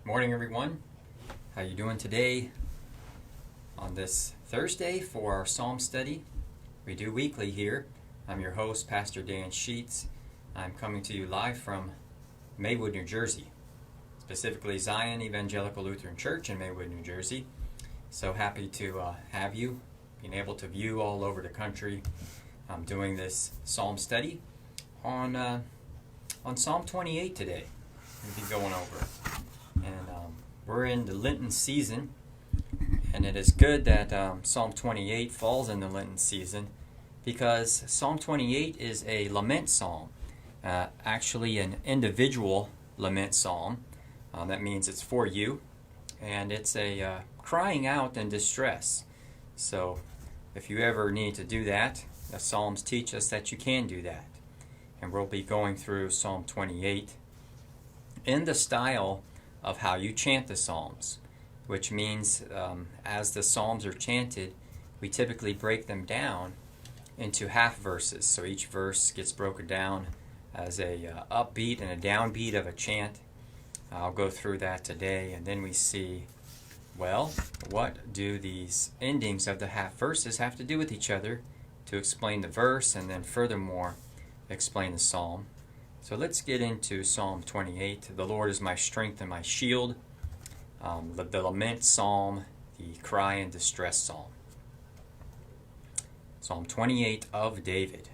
Morning, everyone. How you doing today on this Thursday for our Psalm study? We do weekly here. I'm your host, Pastor Dan Sheets. I'm coming to you live from Maywood, New Jersey, specifically Zion Evangelical Lutheran Church in Maywood, New Jersey. So happy to have you, being able to view all over the country. I'm doing this Psalm study on Psalm 28 today. We'll be going over. And we're in the Lenten season, and it is good that Psalm 28 falls in the Lenten season because Psalm 28 is a lament psalm, actually an individual lament psalm. That means it's for you, and it's a crying out in distress. So if you ever need to do that, the Psalms teach us that you can do that. And we'll be going through Psalm 28 in the style of how you chant the Psalms, which means as the Psalms are chanted, we typically break them down into half verses. So each verse gets broken down as a upbeat and a downbeat of a chant. I'll go through that today, and then we see, well, what do these endings of the half verses have to do with each other to explain the verse, and then furthermore explain the psalm. So let's get into Psalm 28. The Lord is my strength and my shield. The lament psalm, the cry and distress psalm. Psalm 28 of David.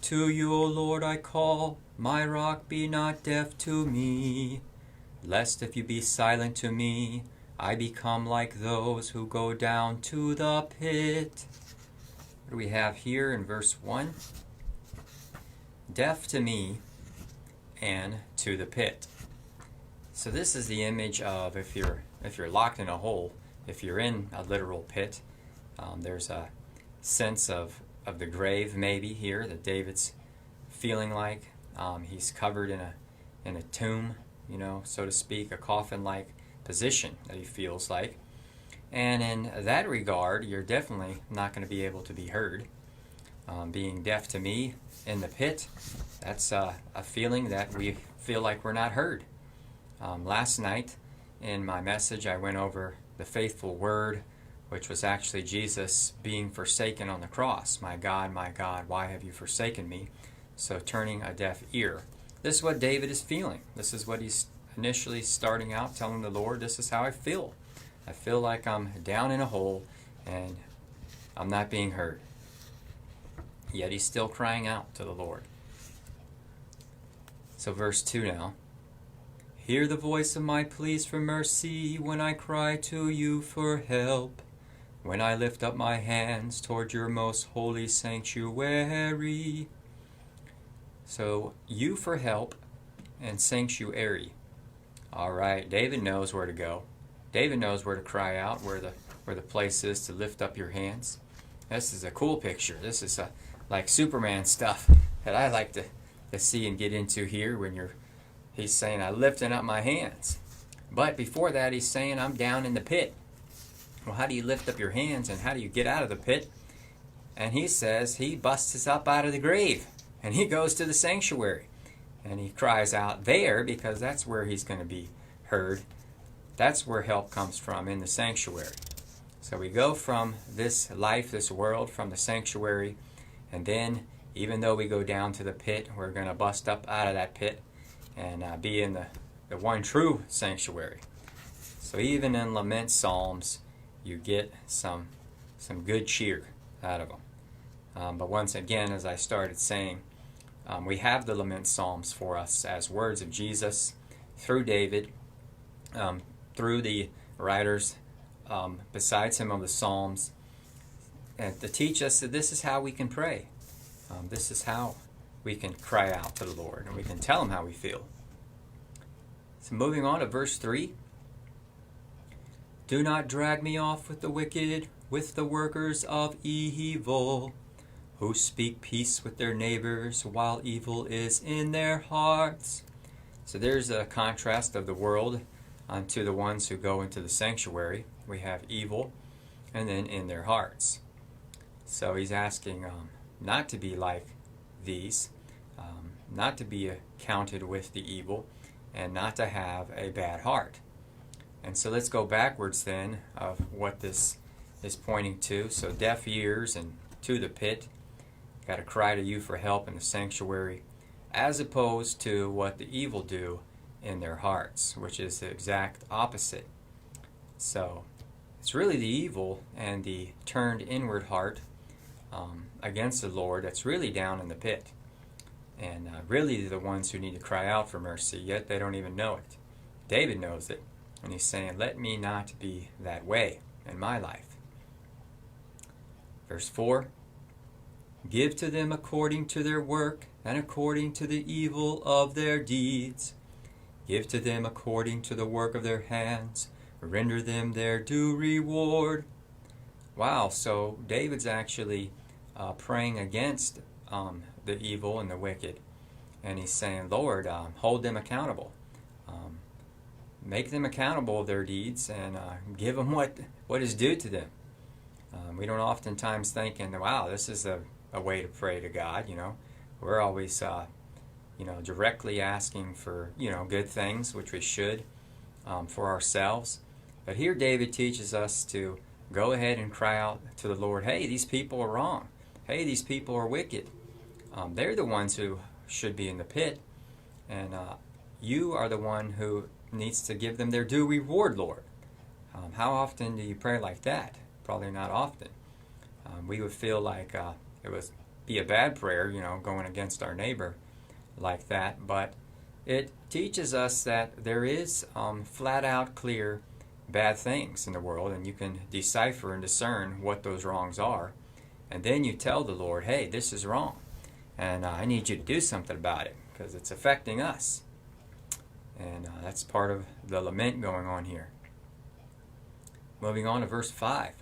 To you, O Lord, I call, my rock, be not deaf to me, lest if you be silent to me, I become like those who go down to the pit. What do we have here in verse 1? Deaf to me and to the pit. So this is the image of if you're locked in a hole, if you're in a literal pit, there's a sense of the grave maybe here that David's feeling like. He's covered in a tomb, so to speak, a coffin-like position that he feels like. And in that regard, you're definitely not going to be able to be heard. Being deaf to me in the pit, that's a feeling that we feel like we're not heard. Last night in my message, I went over the faithful word, which was actually Jesus being forsaken on the cross. My God, why have you forsaken me? So turning a deaf ear. This is what David is feeling. This is what he's initially starting out telling the Lord, this is how I feel. I feel like I'm down in a hole and I'm not being heard. Yet he's still crying out to the Lord. So verse 2 now. Hear the voice of my pleas for mercy when I cry to you for help. When I lift up my hands toward your most holy sanctuary. So you for help and sanctuary. All right, David knows where to go. David knows where to cry out, where the place is to lift up your hands. This is a cool picture. This is like Superman stuff that I like to see and get into here when he's saying, I'm lifting up my hands. But before that, he's saying, I'm down in the pit. Well, how do you lift up your hands and how do you get out of the pit? And he says he busts up out of the grave and he goes to the sanctuary. And he cries out there because that's where he's going to be heard. That's where help comes from, in the sanctuary. So we go from this life, this world, from the sanctuary. And then, even though we go down to the pit, we're going to bust up out of that pit and be in the one true sanctuary. So even in lament psalms, you get some good cheer out of them. But once again, as I started saying, we have the lament psalms for us as words of Jesus through David, through the writers besides him of the psalms, and to teach us that this is how we can pray. This is how we can cry out to the Lord, and we can tell him how we feel. So moving on to verse 3. Do not drag me off with the wicked, with the workers of evil, who speak peace with their neighbors while evil is in their hearts. So there's a contrast of the world unto the ones who go into the sanctuary. We have evil, and then in their hearts. So he's asking not to be like these, not to be counted with the evil, and not to have a bad heart. And so let's go backwards then of what this is pointing to. So deaf ears and to the pit, got to cry to you for help in the sanctuary, as opposed to what the evil do in their hearts, which is the exact opposite. So it's really the evil and the turned inward heart against the Lord that's really down in the pit. And really the ones who need to cry out for mercy, yet they don't even know it. David knows it, and he's saying, let me not be that way in my life. Verse 4, give to them according to their work and according to the evil of their deeds. Give to them according to the work of their hands. Render them their due reward. Wow, so David's actually praying against the evil and the wicked. And he's saying, Lord, hold them accountable. Make them accountable of their deeds and give them what is due to them. We don't oftentimes thinking, wow, this is a way to pray to God, We're always, directly asking for, good things, which we should, for ourselves. But here David teaches us to go ahead and cry out to the Lord, hey, these people are wrong. Hey, these people are wicked. They're the ones who should be in the pit. And you are the one who needs to give them their due reward, Lord. How often do you pray like that? Probably not often. We would feel like it would be a bad prayer, going against our neighbor like that. But it teaches us that there is flat out clear bad things in the world, and you can decipher and discern what those wrongs are. And then you tell the Lord, hey, this is wrong, and I need you to do something about it because it's affecting us. And that's part of the lament going on here. Moving on to verse 5.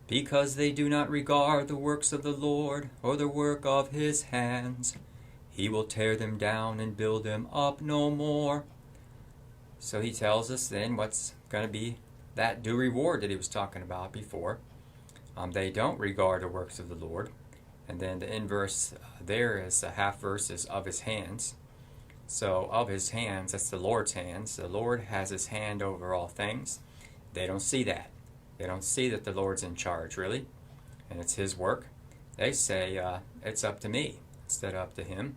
Because they do not regard the works of the Lord or the work of his hands, he will tear them down and build them up no more. So he tells us then what's going to be that due reward that he was talking about before. They don't regard the works of the Lord. And then the inverse there is a half verse is of his hands. So of his hands, that's the Lord's hands. The Lord has his hand over all things. They don't see that. They don't see that the Lord's in charge, really. And it's his work. They say, it's up to me instead of up to him.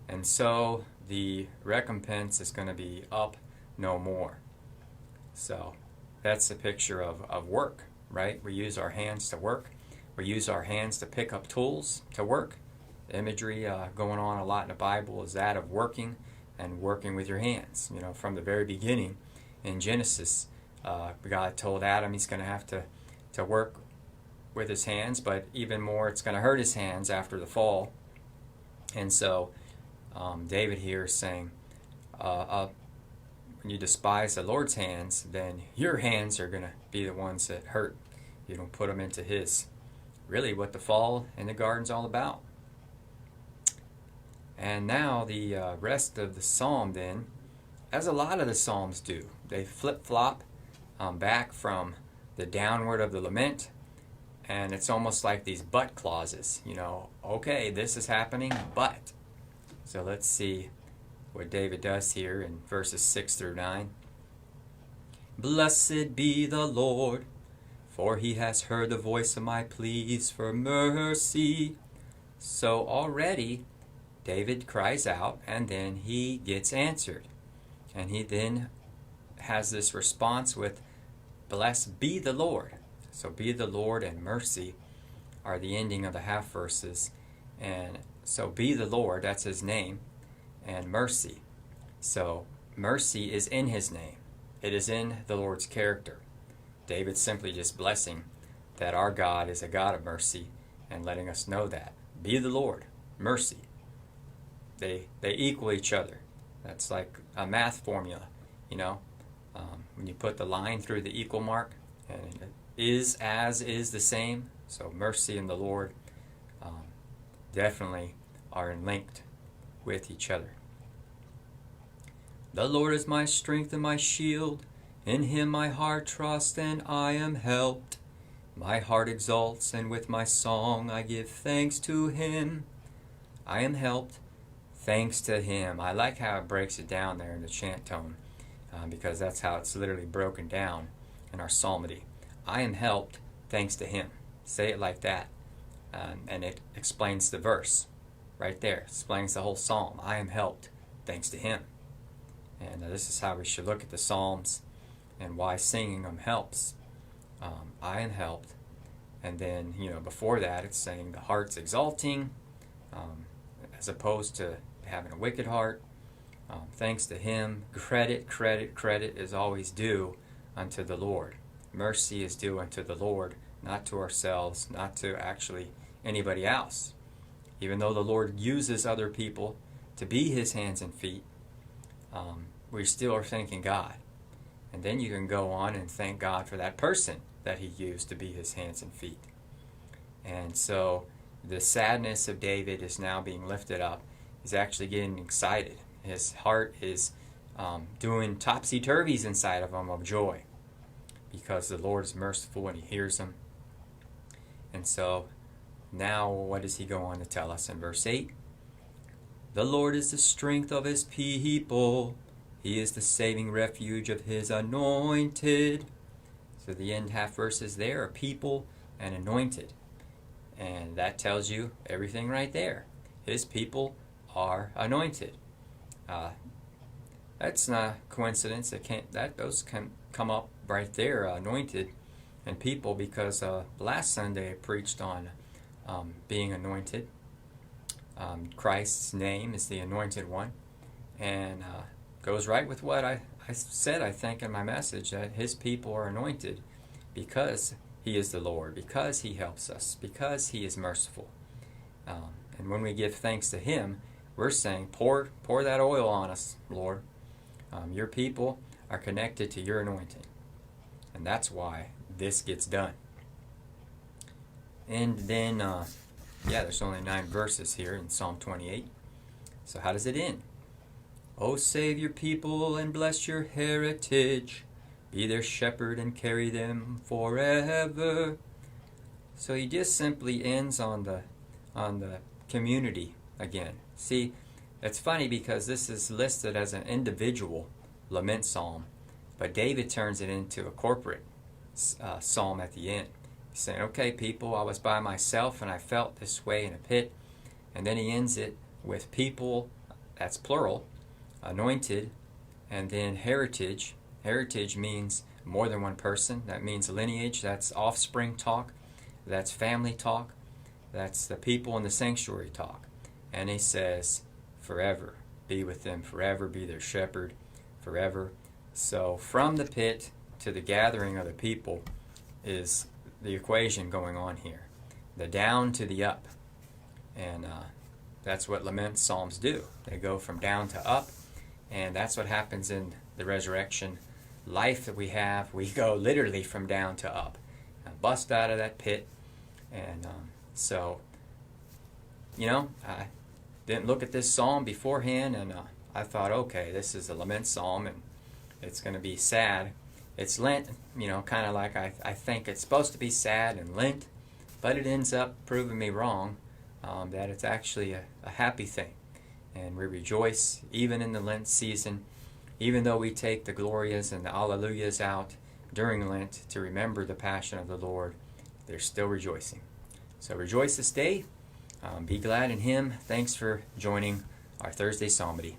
And so the recompense is going to be up no more. So that's a picture of work, right? We use our hands to work. We use our hands to pick up tools to work. The imagery going on a lot in the Bible is that of working and working with your hands. From the very beginning in Genesis, God told Adam he's going to have to work with his hands, but even more it's going to hurt his hands after the fall. And so David here is saying, when you despise the Lord's hands, then your hands are going to be the ones that hurt. You don't put them into his. Really what the fall in the garden's all about. And now the rest of the psalm then, as a lot of the psalms do, they flip-flop back from the downward of the lament, and it's almost like these but clauses. Okay, this is happening, but. So let's see what David does here in verses 6 through 9. Blessed be the Lord, for he has heard the voice of my pleas for mercy. So already David cries out, and then he gets answered. And he then has this response with, blessed be the Lord. So be the Lord and mercy are the ending of the half verses. And so be the Lord, that's his name, and mercy. So mercy is in his name. It is in the Lord's character. David's simply just blessing that our God is a God of mercy and letting us know that. Be the Lord, mercy. They equal each other. That's like a math formula, when you put the line through the equal mark, and is as is the same. So mercy and the Lord definitely are linked with each other. The Lord is my strength and my shield. In him my heart trusts, and I am helped. My heart exalts, and with my song I give thanks to him. I am helped thanks to him. I like how it breaks it down there in the chant tone, because that's how it's literally broken down in our psalmody. I am helped thanks to him. Say it like that, and it explains the verse right there. It explains the whole psalm. I am helped thanks to him. And this is how we should look at the psalms and why singing them helps. I am helped. And then, before that, it's saying the heart's exalting, as opposed to having a wicked heart. Thanks to him. Credit is always due unto the Lord. Mercy is due unto the Lord, not to ourselves, not to actually anybody else. Even though the Lord uses other people to be his hands and feet, we still are thanking God. And then you can go on and thank God for that person that he used to be his hands and feet. And so the sadness of David is now being lifted up. He's actually getting excited. His heart is doing topsy-turvies inside of him of joy, because the Lord is merciful and he hears him. And so now what does he go on to tell us in verse 8? The Lord is the strength of his people. He is the saving refuge of his anointed. So the end half verses there are people and anointed. And that tells you everything right there. His people are anointed. That's not a coincidence. Those can come up right there, anointed and people, because last Sunday I preached on being anointed. Christ's name is the anointed one, and goes right with what I said, I think, in my message, that his people are anointed because he is the Lord, because he helps us, because he is merciful. And when we give thanks to him, we're saying, pour that oil on us, Lord. Your people are connected to your anointing, and that's why this gets done. And then, there's only 9 verses here in Psalm 28. So how does it end? O save your people and bless your heritage. Be their shepherd and carry them forever. So he just simply ends on the community again. See, it's funny because this is listed as an individual lament psalm, but David turns it into a corporate psalm at the end. He's saying, okay, people, I was by myself and I felt this way in a pit. And then he ends it with people, that's plural, anointed, and then heritage. Heritage means more than one person. That means lineage. That's offspring talk. That's family talk. That's the people in the sanctuary talk. And he says, forever. Be with them forever. Be their shepherd forever. So from the pit to the gathering of the people is the equation going on here. The down to the up. And that's what lament psalms do. They go from down to up. And that's what happens in the resurrection life that we have. We go literally from down to up. Bust out of that pit. And I didn't look at this psalm beforehand, and I thought, okay, this is a lament psalm, and it's going to be sad. It's Lent, kind of like I think it's supposed to be sad and Lent, but it ends up proving me wrong, that it's actually a happy thing. And we rejoice even in the Lent season, even though we take the glorias and the alleluias out during Lent to remember the passion of the Lord. They're still rejoicing. So rejoice this day. Be glad in him. Thanks for joining our Thursday Psalmody.